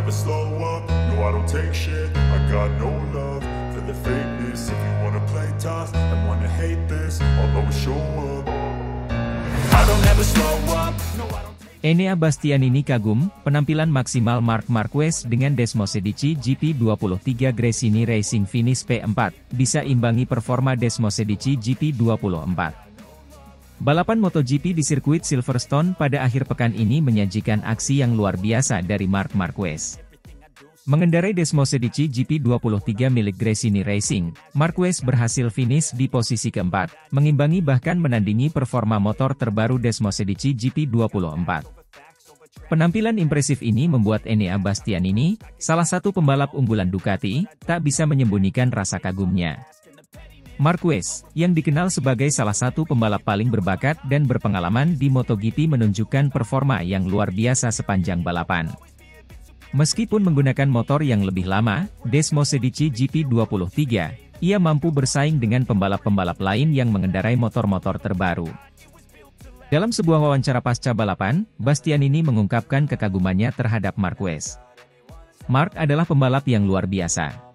never slow up, no I don't take shit. I got no love for the fakeness. If you wanna play tough and wanna hate this, I'll always show up. I don't ever slow up, no I don't. Enea Bastianini kagum, penampilan maksimal Marc Marquez dengan Desmosedici GP23 Gresini Racing finish P4, bisa imbangi performa Desmosedici GP24. Balapan MotoGP di sirkuit Silverstone pada akhir pekan ini menyajikan aksi yang luar biasa dari Marc Marquez. Mengendarai Desmosedici GP23 milik Gresini Racing, Marquez berhasil finish di posisi keempat, mengimbangi bahkan menandingi performa motor terbaru Desmosedici GP24. Penampilan impresif ini membuat Enea Bastianini, salah satu pembalap unggulan Ducati, tak bisa menyembunyikan rasa kagumnya. Marquez, yang dikenal sebagai salah satu pembalap paling berbakat dan berpengalaman di MotoGP menunjukkan performa yang luar biasa sepanjang balapan. Meskipun menggunakan motor yang lebih lama, Desmosedici GP23, ia mampu bersaing dengan pembalap-pembalap lain yang mengendarai motor-motor terbaru. Dalam sebuah wawancara pasca balapan, Bastianini mengungkapkan kekagumannya terhadap Marquez. Marc adalah pembalap yang luar biasa.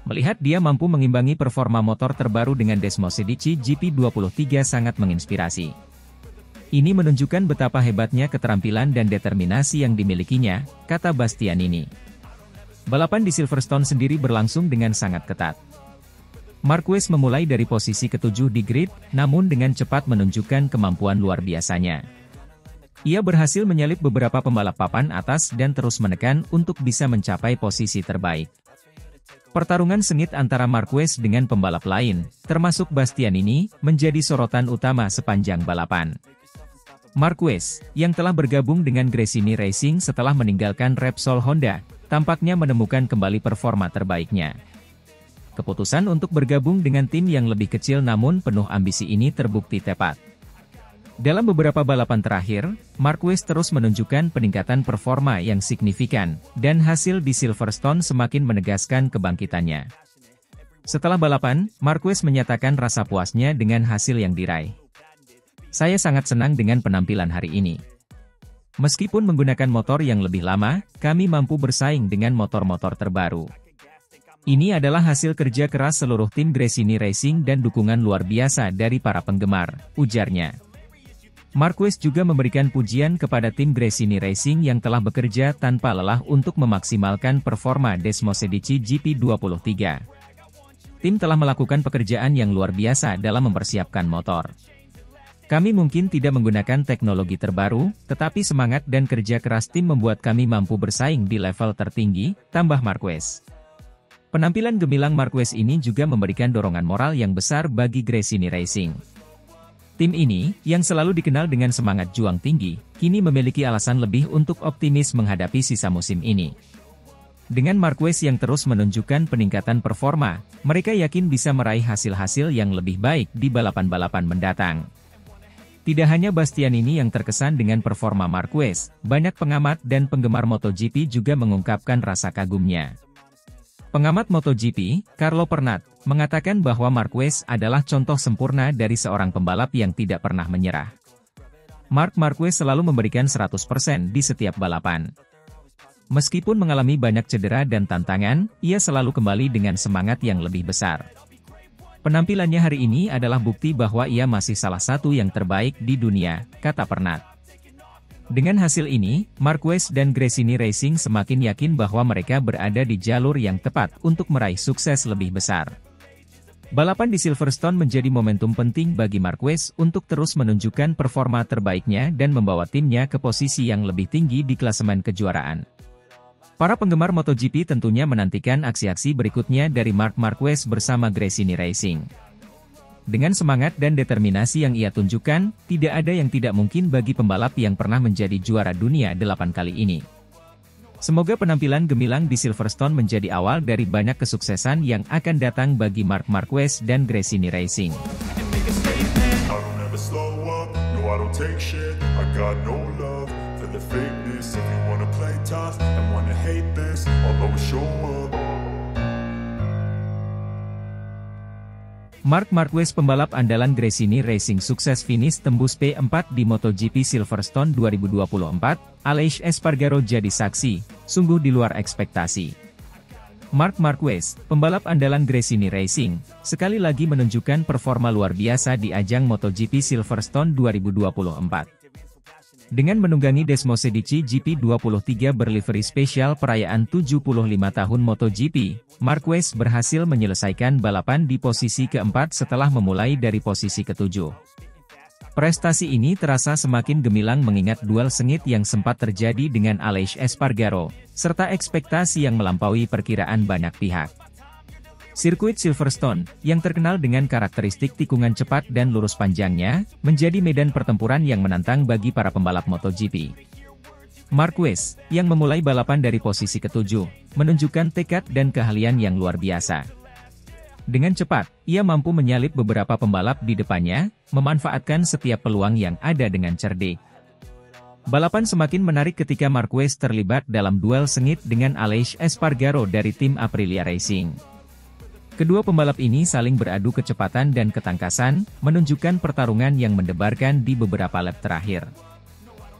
Melihat dia mampu mengimbangi performa motor terbaru dengan Desmosedici GP23 sangat menginspirasi. Ini menunjukkan betapa hebatnya keterampilan dan determinasi yang dimilikinya, kata Bastianini. Balapan di Silverstone sendiri berlangsung dengan sangat ketat. Marquez memulai dari posisi ke-7 di grid, namun dengan cepat menunjukkan kemampuan luar biasanya. Ia berhasil menyalip beberapa pembalap papan atas dan terus menekan untuk bisa mencapai posisi terbaik. Pertarungan sengit antara Marquez dengan pembalap lain, termasuk Bastianini, menjadi sorotan utama sepanjang balapan. Marquez, yang telah bergabung dengan Gresini Racing setelah meninggalkan Repsol Honda, tampaknya menemukan kembali performa terbaiknya. Keputusan untuk bergabung dengan tim yang lebih kecil namun penuh ambisi ini terbukti tepat. Dalam beberapa balapan terakhir, Marquez terus menunjukkan peningkatan performa yang signifikan, dan hasil di Silverstone semakin menegaskan kebangkitannya. Setelah balapan, Marquez menyatakan rasa puasnya dengan hasil yang diraih. Saya sangat senang dengan penampilan hari ini. Meskipun menggunakan motor yang lebih lama, kami mampu bersaing dengan motor-motor terbaru. Ini adalah hasil kerja keras seluruh tim Gresini Racing dan dukungan luar biasa dari para penggemar, ujarnya. Marquez juga memberikan pujian kepada tim Gresini Racing yang telah bekerja tanpa lelah untuk memaksimalkan performa Desmosedici GP23. Tim telah melakukan pekerjaan yang luar biasa dalam mempersiapkan motor. Kami mungkin tidak menggunakan teknologi terbaru, tetapi semangat dan kerja keras tim membuat kami mampu bersaing di level tertinggi, tambah Marquez. Penampilan gemilang Marquez ini juga memberikan dorongan moral yang besar bagi Gresini Racing. Tim ini, yang selalu dikenal dengan semangat juang tinggi, kini memiliki alasan lebih untuk optimis menghadapi sisa musim ini. Dengan Marquez yang terus menunjukkan peningkatan performa, mereka yakin bisa meraih hasil-hasil yang lebih baik di balapan-balapan mendatang. Tidak hanya Bastianini yang terkesan dengan performa Marquez, banyak pengamat dan penggemar MotoGP juga mengungkapkan rasa kagumnya. Pengamat MotoGP, Carlo Pernat, mengatakan bahwa Marquez adalah contoh sempurna dari seorang pembalap yang tidak pernah menyerah. Marc Marquez selalu memberikan 100% di setiap balapan. Meskipun mengalami banyak cedera dan tantangan, ia selalu kembali dengan semangat yang lebih besar. Penampilannya hari ini adalah bukti bahwa ia masih salah satu yang terbaik di dunia, kata Pernat. Dengan hasil ini, Marquez dan Gresini Racing semakin yakin bahwa mereka berada di jalur yang tepat untuk meraih sukses lebih besar. Balapan di Silverstone menjadi momentum penting bagi Marquez untuk terus menunjukkan performa terbaiknya dan membawa timnya ke posisi yang lebih tinggi di klasemen kejuaraan. Para penggemar MotoGP tentunya menantikan aksi-aksi berikutnya dari Marc Marquez bersama Gresini Racing. Dengan semangat dan determinasi yang ia tunjukkan, tidak ada yang tidak mungkin bagi pembalap yang pernah menjadi juara dunia 8 kali ini. Semoga penampilan gemilang di Silverstone menjadi awal dari banyak kesuksesan yang akan datang bagi Marc Marquez dan Gresini Racing. Marc Marquez, pembalap andalan Gresini Racing, sukses finish tembus P4 di MotoGP Silverstone 2024, Aleix Espargaro jadi saksi, sungguh di luar ekspektasi. Marc Marquez, pembalap andalan Gresini Racing, sekali lagi menunjukkan performa luar biasa di ajang MotoGP Silverstone 2024. Dengan menunggangi Desmosedici GP23 berlivery spesial perayaan 75 tahun MotoGP, Marquez berhasil menyelesaikan balapan di posisi keempat setelah memulai dari posisi ketujuh. Prestasi ini terasa semakin gemilang mengingat duel sengit yang sempat terjadi dengan Aleix Espargaro, serta ekspektasi yang melampaui perkiraan banyak pihak. Sirkuit Silverstone, yang terkenal dengan karakteristik tikungan cepat dan lurus panjangnya, menjadi medan pertempuran yang menantang bagi para pembalap MotoGP. Marquez, yang memulai balapan dari posisi ketujuh, menunjukkan tekad dan keahlian yang luar biasa. Dengan cepat, ia mampu menyalip beberapa pembalap di depannya, memanfaatkan setiap peluang yang ada dengan cerdik. Balapan semakin menarik ketika Marquez terlibat dalam duel sengit dengan Aleix Espargaro dari tim Aprilia Racing. Kedua pembalap ini saling beradu kecepatan dan ketangkasan, menunjukkan pertarungan yang mendebarkan di beberapa lap terakhir.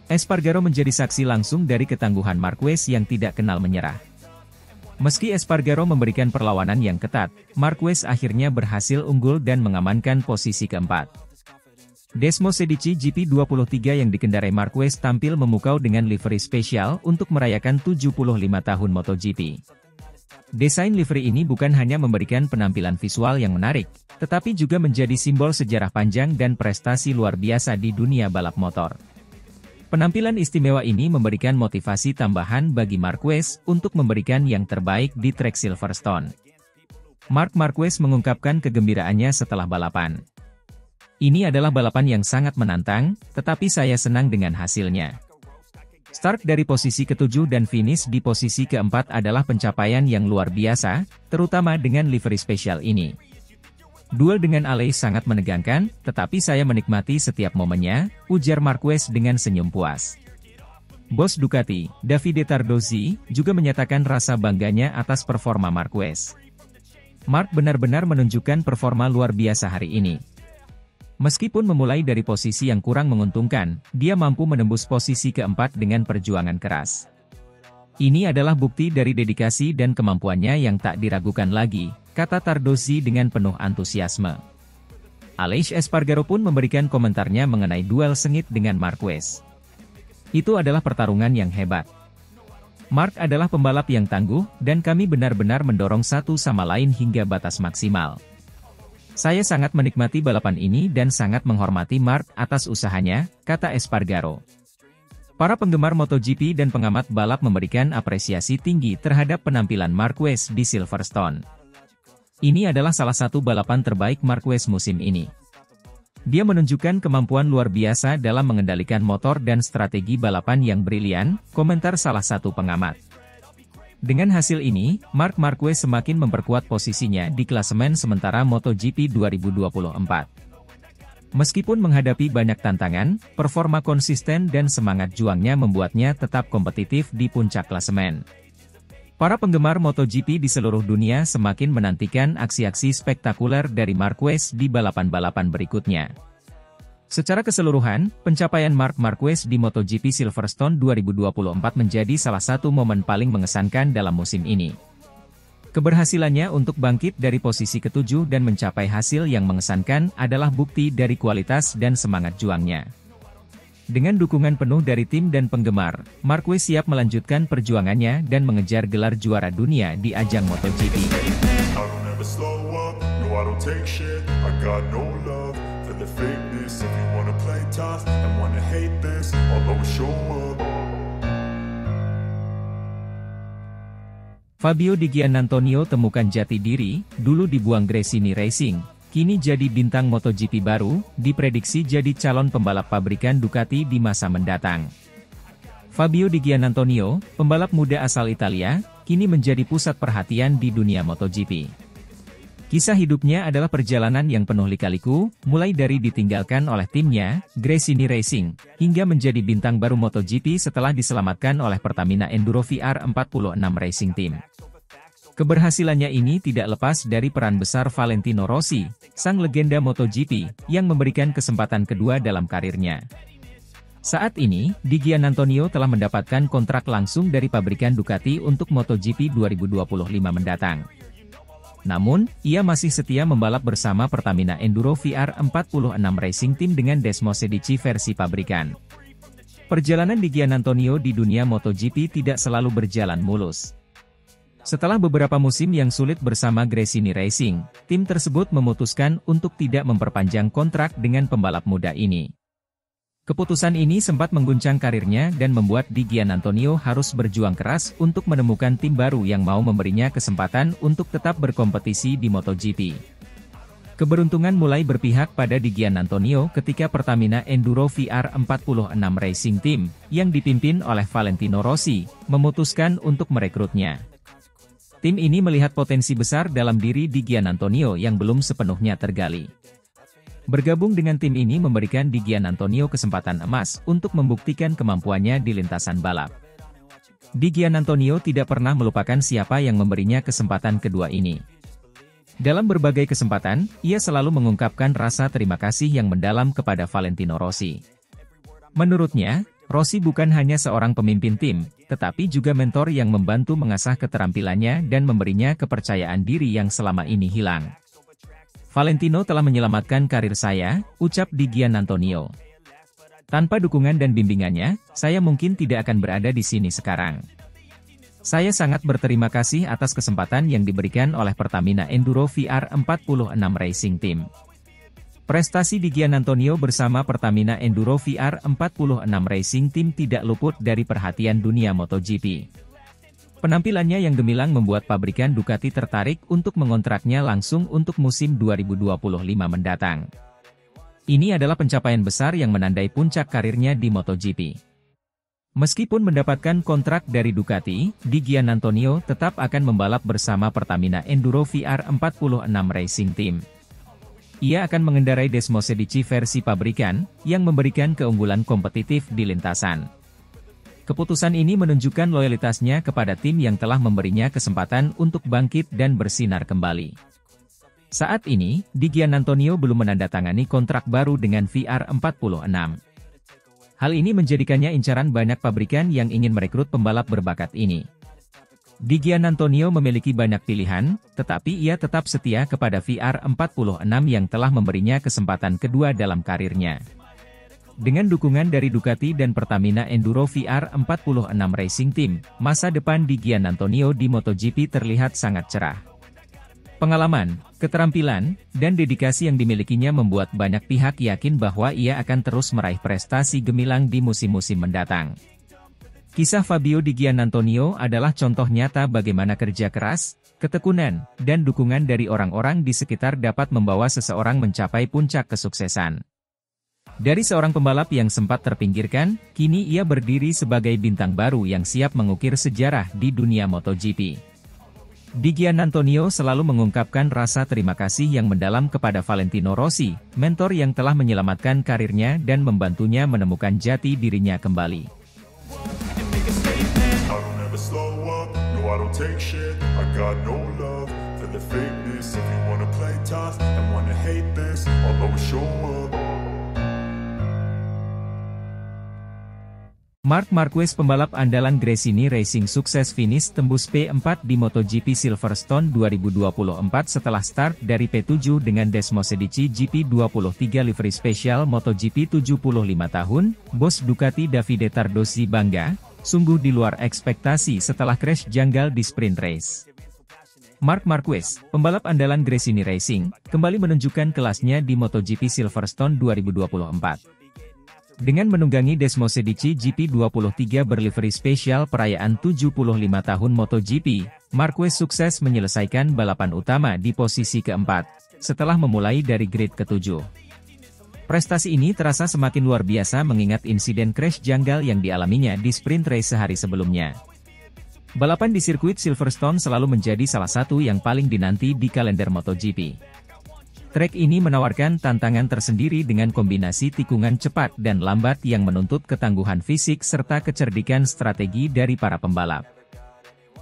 Espargaro menjadi saksi langsung dari ketangguhan Marquez yang tidak kenal menyerah. Meski Espargaro memberikan perlawanan yang ketat, Marquez akhirnya berhasil unggul dan mengamankan posisi keempat. Desmosedici GP23 yang dikendarai Marquez tampil memukau dengan livery spesial untuk merayakan 75 tahun MotoGP. Desain livery ini bukan hanya memberikan penampilan visual yang menarik, tetapi juga menjadi simbol sejarah panjang dan prestasi luar biasa di dunia balap motor. Penampilan istimewa ini memberikan motivasi tambahan bagi Marquez untuk memberikan yang terbaik di trek Silverstone. Marc Marquez mengungkapkan kegembiraannya setelah balapan. Ini adalah balapan yang sangat menantang, tetapi saya senang dengan hasilnya. Start dari posisi ketujuh dan finish di posisi keempat adalah pencapaian yang luar biasa, terutama dengan livery spesial ini. Duel dengan Aleix sangat menegangkan, tetapi saya menikmati setiap momennya, ujar Marquez dengan senyum puas. Bos Ducati, Davide Tardozzi, juga menyatakan rasa bangganya atas performa Marquez. Marc benar-benar menunjukkan performa luar biasa hari ini. Meskipun memulai dari posisi yang kurang menguntungkan, dia mampu menembus posisi keempat dengan perjuangan keras. Ini adalah bukti dari dedikasi dan kemampuannya yang tak diragukan lagi, kata Tardozzi dengan penuh antusiasme. Aleix Espargaro pun memberikan komentarnya mengenai duel sengit dengan Marquez. Itu adalah pertarungan yang hebat. Marc adalah pembalap yang tangguh, dan kami benar-benar mendorong satu sama lain hingga batas maksimal. Saya sangat menikmati balapan ini dan sangat menghormati Marc atas usahanya, kata Espargaro. Para penggemar MotoGP dan pengamat balap memberikan apresiasi tinggi terhadap penampilan Marquez di Silverstone. Ini adalah salah satu balapan terbaik Marquez musim ini. Dia menunjukkan kemampuan luar biasa dalam mengendalikan motor dan strategi balapan yang brilian, komentar salah satu pengamat. Dengan hasil ini, Marc Marquez semakin memperkuat posisinya di klasemen sementara MotoGP 2024. Meskipun menghadapi banyak tantangan, performa konsisten dan semangat juangnya membuatnya tetap kompetitif di puncak klasemen. Para penggemar MotoGP di seluruh dunia semakin menantikan aksi-aksi spektakuler dari Marquez di balapan-balapan berikutnya. Secara keseluruhan, pencapaian Marc Marquez di MotoGP Silverstone 2024 menjadi salah satu momen paling mengesankan dalam musim ini. Keberhasilannya untuk bangkit dari posisi ketujuh dan mencapai hasil yang mengesankan adalah bukti dari kualitas dan semangat juangnya. Dengan dukungan penuh dari tim dan penggemar, Marquez siap melanjutkan perjuangannya dan mengejar gelar juara dunia di ajang MotoGP. Fabio Di Giannantonio temukan jati diri, dulu dibuang Gresini Racing, kini jadi bintang MotoGP baru, diprediksi jadi calon pembalap pabrikan Ducati di masa mendatang. Fabio Di Giannantonio, pembalap muda asal Italia, kini menjadi pusat perhatian di dunia MotoGP. Kisah hidupnya adalah perjalanan yang penuh lika-liku, mulai dari ditinggalkan oleh timnya, Gresini Racing, hingga menjadi bintang baru MotoGP setelah diselamatkan oleh Pertamina Enduro VR46 Racing Team. Keberhasilannya ini tidak lepas dari peran besar Valentino Rossi, sang legenda MotoGP, yang memberikan kesempatan kedua dalam karirnya. Saat ini, Di Giannantonio telah mendapatkan kontrak langsung dari pabrikan Ducati untuk MotoGP 2025 mendatang. Namun, ia masih setia membalap bersama Pertamina Enduro VR46 Racing Team dengan Desmosedici versi pabrikan. Perjalanan Di Giannantonio di dunia MotoGP tidak selalu berjalan mulus. Setelah beberapa musim yang sulit bersama Gresini Racing, tim tersebut memutuskan untuk tidak memperpanjang kontrak dengan pembalap muda ini. Keputusan ini sempat mengguncang karirnya dan membuat Di Giannantonio harus berjuang keras untuk menemukan tim baru yang mau memberinya kesempatan untuk tetap berkompetisi di MotoGP. Keberuntungan mulai berpihak pada Di Giannantonio ketika Pertamina Enduro VR46 Racing Team, yang dipimpin oleh Valentino Rossi, memutuskan untuk merekrutnya. Tim ini melihat potensi besar dalam diri Di Giannantonio yang belum sepenuhnya tergali. Bergabung dengan tim ini memberikan Di Giannantonio kesempatan emas untuk membuktikan kemampuannya di lintasan balap. Di Giannantonio tidak pernah melupakan siapa yang memberinya kesempatan kedua ini. Dalam berbagai kesempatan, ia selalu mengungkapkan rasa terima kasih yang mendalam kepada Valentino Rossi. Menurutnya, Rossi bukan hanya seorang pemimpin tim, tetapi juga mentor yang membantu mengasah keterampilannya dan memberinya kepercayaan diri yang selama ini hilang. Valentino telah menyelamatkan karir saya, ucap Di Giannantonio. Tanpa dukungan dan bimbingannya, saya mungkin tidak akan berada di sini sekarang. Saya sangat berterima kasih atas kesempatan yang diberikan oleh Pertamina Enduro VR46 Racing Team. Prestasi Di Giannantonio bersama Pertamina Enduro VR46 Racing Team tidak luput dari perhatian dunia MotoGP. Penampilannya yang gemilang membuat pabrikan Ducati tertarik untuk mengontraknya langsung untuk musim 2025 mendatang. Ini adalah pencapaian besar yang menandai puncak karirnya di MotoGP. Meskipun mendapatkan kontrak dari Ducati, Di Giannantonio tetap akan membalap bersama Pertamina Enduro VR46 Racing Team. Ia akan mengendarai Desmosedici versi pabrikan, yang memberikan keunggulan kompetitif di lintasan. Keputusan ini menunjukkan loyalitasnya kepada tim yang telah memberinya kesempatan untuk bangkit dan bersinar kembali. Saat ini, Di Giannantonio belum menandatangani kontrak baru dengan VR46. Hal ini menjadikannya incaran banyak pabrikan yang ingin merekrut pembalap berbakat ini. Di Giannantonio memiliki banyak pilihan, tetapi ia tetap setia kepada VR46 yang telah memberinya kesempatan kedua dalam karirnya. Dengan dukungan dari Ducati dan Pertamina Enduro VR46 Racing Team, masa depan Di Giannantonio di MotoGP terlihat sangat cerah. Pengalaman, keterampilan, dan dedikasi yang dimilikinya membuat banyak pihak yakin bahwa ia akan terus meraih prestasi gemilang di musim-musim mendatang. Kisah Fabio Di Giannantonio adalah contoh nyata bagaimana kerja keras, ketekunan, dan dukungan dari orang-orang di sekitar dapat membawa seseorang mencapai puncak kesuksesan. Dari seorang pembalap yang sempat terpinggirkan, kini ia berdiri sebagai bintang baru yang siap mengukir sejarah di dunia MotoGP. Di Giannantonio selalu mengungkapkan rasa terima kasih yang mendalam kepada Valentino Rossi, mentor yang telah menyelamatkan karirnya dan membantunya menemukan jati dirinya kembali. I don't take shit, I got no love for the fakeness. If you wanna play tough and wanna hate this, I'll always show up. Marc Marquez, pembalap andalan Gresini Racing, sukses finish tembus P4 di MotoGP Silverstone 2024 setelah start dari P7 dengan Desmosedici GP23 livery spesial MotoGP. 75 tahun, bos Ducati Davide Tardosi bangga, sungguh di luar ekspektasi setelah crash janggal di sprint race. Marc Marquez, pembalap andalan Gresini Racing, kembali menunjukkan kelasnya di MotoGP Silverstone 2024. Dengan menunggangi Desmosedici GP23 berlivery spesial perayaan 75 tahun MotoGP, Marquez sukses menyelesaikan balapan utama di posisi keempat, setelah memulai dari grid ke-7. Prestasi ini terasa semakin luar biasa mengingat insiden crash janggal yang dialaminya di sprint race sehari sebelumnya. Balapan di sirkuit Silverstone selalu menjadi salah satu yang paling dinanti di kalender MotoGP. Trek ini menawarkan tantangan tersendiri dengan kombinasi tikungan cepat dan lambat yang menuntut ketangguhan fisik serta kecerdikan strategi dari para pembalap.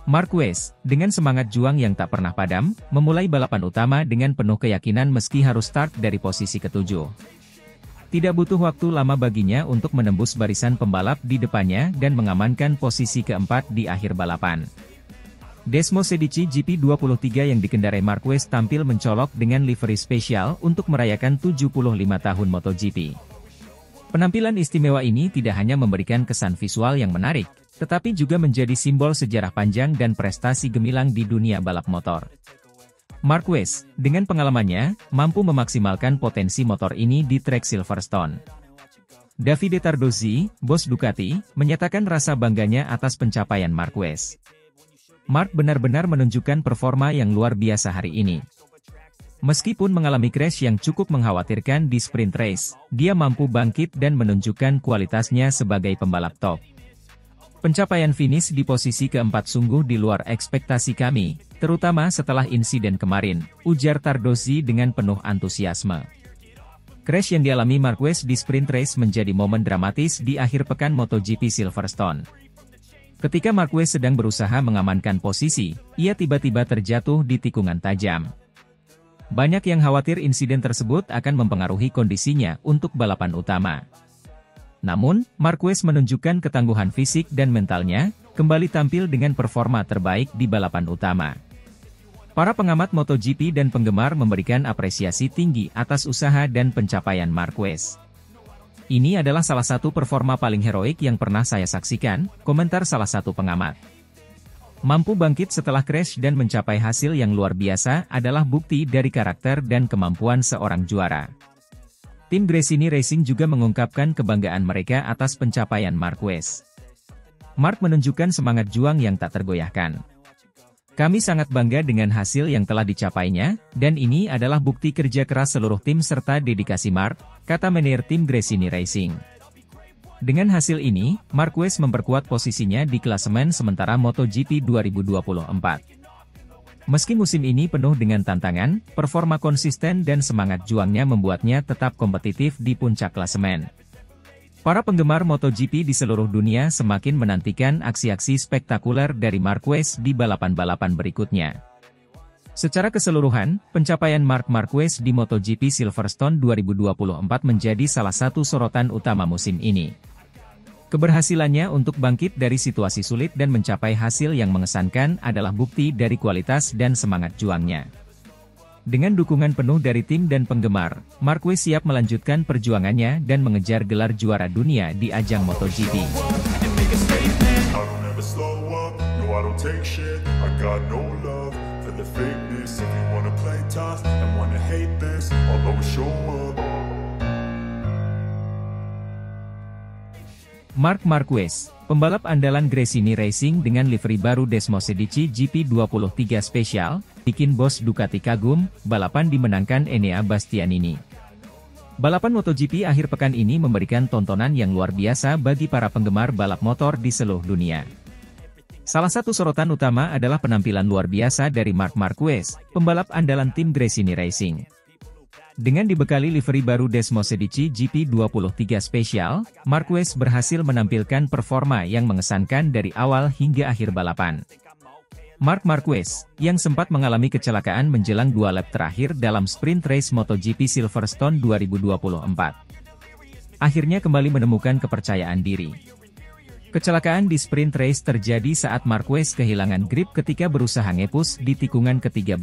Marquez, dengan semangat juang yang tak pernah padam, memulai balapan utama dengan penuh keyakinan meski harus start dari posisi ketujuh. Tidak butuh waktu lama baginya untuk menembus barisan pembalap di depannya dan mengamankan posisi keempat di akhir balapan. Desmos Edici GP23 yang dikendarai Marquez tampil mencolok dengan livery spesial untuk merayakan 75 tahun MotoGP. Penampilan istimewa ini tidak hanya memberikan kesan visual yang menarik, tetapi juga menjadi simbol sejarah panjang dan prestasi gemilang di dunia balap motor. Marquez, dengan pengalamannya, mampu memaksimalkan potensi motor ini di trek Silverstone. Davide Tardozzi, bos Ducati, menyatakan rasa bangganya atas pencapaian Marquez. Mark benar-benar menunjukkan performa yang luar biasa hari ini. Meskipun mengalami crash yang cukup mengkhawatirkan di sprint race, dia mampu bangkit dan menunjukkan kualitasnya sebagai pembalap top. Pencapaian finish di posisi keempat sungguh di luar ekspektasi kami, terutama setelah insiden kemarin, ujar Tardozzi dengan penuh antusiasme. Crash yang dialami Marquez di sprint race menjadi momen dramatis di akhir pekan MotoGP Silverstone. Ketika Marquez sedang berusaha mengamankan posisi, ia tiba-tiba terjatuh di tikungan tajam. Banyak yang khawatir insiden tersebut akan mempengaruhi kondisinya untuk balapan utama. Namun, Marquez menunjukkan ketangguhan fisik dan mentalnya, kembali tampil dengan performa terbaik di balapan utama. Para pengamat MotoGP dan penggemar memberikan apresiasi tinggi atas usaha dan pencapaian Marquez. Ini adalah salah satu performa paling heroik yang pernah saya saksikan, komentar salah satu pengamat. Mampu bangkit setelah crash dan mencapai hasil yang luar biasa adalah bukti dari karakter dan kemampuan seorang juara. Tim Gresini Racing juga mengungkapkan kebanggaan mereka atas pencapaian Marquez. Mark menunjukkan semangat juang yang tak tergoyahkan. Kami sangat bangga dengan hasil yang telah dicapainya, dan ini adalah bukti kerja keras seluruh tim serta dedikasi Mark, kata manajer tim Gresini Racing. Dengan hasil ini, Marquez memperkuat posisinya di klasemen sementara MotoGP 2024. Meski musim ini penuh dengan tantangan, performa konsisten dan semangat juangnya membuatnya tetap kompetitif di puncak klasemen. Para penggemar MotoGP di seluruh dunia semakin menantikan aksi-aksi spektakuler dari Marquez di balapan-balapan berikutnya. Secara keseluruhan, pencapaian Marc Marquez di MotoGP Silverstone 2024 menjadi salah satu sorotan utama musim ini. Keberhasilannya untuk bangkit dari situasi sulit dan mencapai hasil yang mengesankan adalah bukti dari kualitas dan semangat juangnya. Dengan dukungan penuh dari tim dan penggemar, Marquez siap melanjutkan perjuangannya dan mengejar gelar juara dunia di ajang MotoGP. Marc Marquez, pembalap andalan Gresini Racing dengan livery baru Desmos Edici GP23 Special, bikin bos Ducati kagum, balapan dimenangkan Enea Bastianini. Balapan MotoGP akhir pekan ini memberikan tontonan yang luar biasa bagi para penggemar balap motor di seluruh dunia. Salah satu sorotan utama adalah penampilan luar biasa dari Marc Marquez, pembalap andalan tim Gresini Racing. Dengan dibekali livery baru Desmos Edici GP23 Special, Marquez berhasil menampilkan performa yang mengesankan dari awal hingga akhir balapan. Marc Marquez, yang sempat mengalami kecelakaan menjelang 2 lap terakhir dalam sprint race MotoGP Silverstone 2024, akhirnya kembali menemukan kepercayaan diri. Kecelakaan di sprint race terjadi saat Marquez kehilangan grip ketika berusaha ngepus di tikungan ke-13,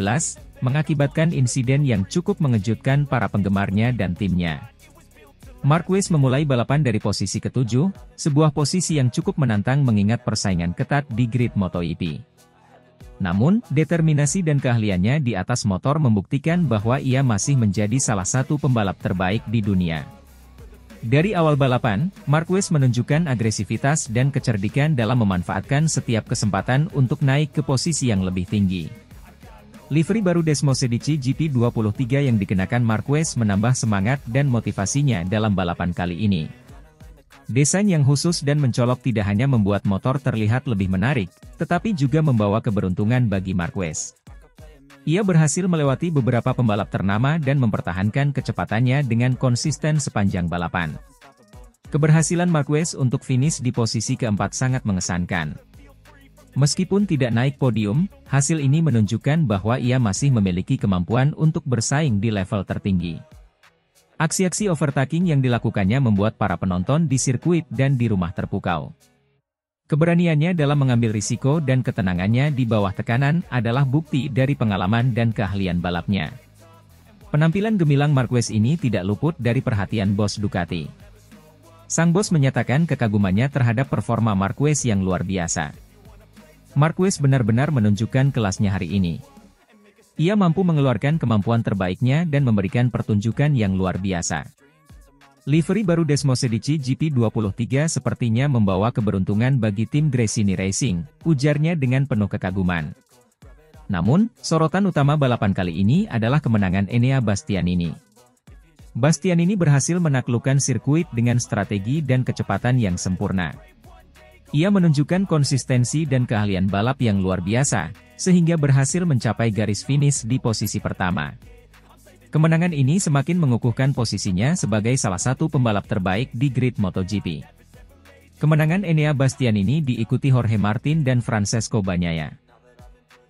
mengakibatkan insiden yang cukup mengejutkan para penggemarnya dan timnya. Marquez memulai balapan dari posisi ke-7, sebuah posisi yang cukup menantang mengingat persaingan ketat di grid MotoGP. Namun, determinasi dan keahliannya di atas motor membuktikan bahwa ia masih menjadi salah satu pembalap terbaik di dunia. Dari awal balapan, Marquez menunjukkan agresivitas dan kecerdikan dalam memanfaatkan setiap kesempatan untuk naik ke posisi yang lebih tinggi. Livery baru Desmos Edici GP23 yang dikenakan Marquez menambah semangat dan motivasinya dalam balapan kali ini. Desain yang khusus dan mencolok tidak hanya membuat motor terlihat lebih menarik, tetapi juga membawa keberuntungan bagi Marquez. Ia berhasil melewati beberapa pembalap ternama dan mempertahankan kecepatannya dengan konsisten sepanjang balapan. Keberhasilan Marquez untuk finish di posisi keempat sangat mengesankan. Meskipun tidak naik podium, hasil ini menunjukkan bahwa ia masih memiliki kemampuan untuk bersaing di level tertinggi. Aksi-aksi overtaking yang dilakukannya membuat para penonton di sirkuit dan di rumah terpukau. Keberaniannya dalam mengambil risiko dan ketenangannya di bawah tekanan adalah bukti dari pengalaman dan keahlian balapnya. Penampilan gemilang Marquez ini tidak luput dari perhatian bos Ducati. Sang bos menyatakan kekagumannya terhadap performa Marquez yang luar biasa. Marquez benar-benar menunjukkan kelasnya hari ini. Ia mampu mengeluarkan kemampuan terbaiknya dan memberikan pertunjukan yang luar biasa. Livery baru Desmosedici GP23 sepertinya membawa keberuntungan bagi tim Gresini Racing, ujarnya dengan penuh kekaguman. Namun, sorotan utama balapan kali ini adalah kemenangan Enea Bastianini. Bastianini berhasil menaklukkan sirkuit dengan strategi dan kecepatan yang sempurna. Ia menunjukkan konsistensi dan keahlian balap yang luar biasa, sehingga berhasil mencapai garis finish di posisi pertama. Kemenangan ini semakin mengukuhkan posisinya sebagai salah satu pembalap terbaik di grid MotoGP. Kemenangan Enea Bastianini diikuti Jorge Martin dan Francesco Bagnaia.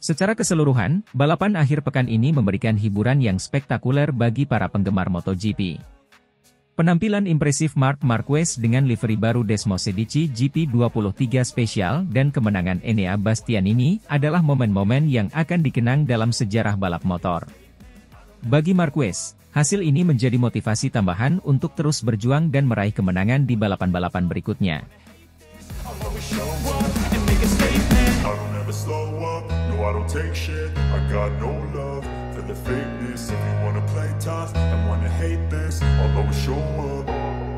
Secara keseluruhan, balapan akhir pekan ini memberikan hiburan yang spektakuler bagi para penggemar MotoGP. Penampilan impresif Marc Marquez dengan livery baru Desmosedici GP23 spesial dan kemenangan Enea Bastianini adalah momen-momen yang akan dikenang dalam sejarah balap motor. Bagi Marquez, hasil ini menjadi motivasi tambahan untuk terus berjuang dan meraih kemenangan di balapan-balapan berikutnya. For the fakeness, if you wanna play tough and wanna hate this, I'll always show up.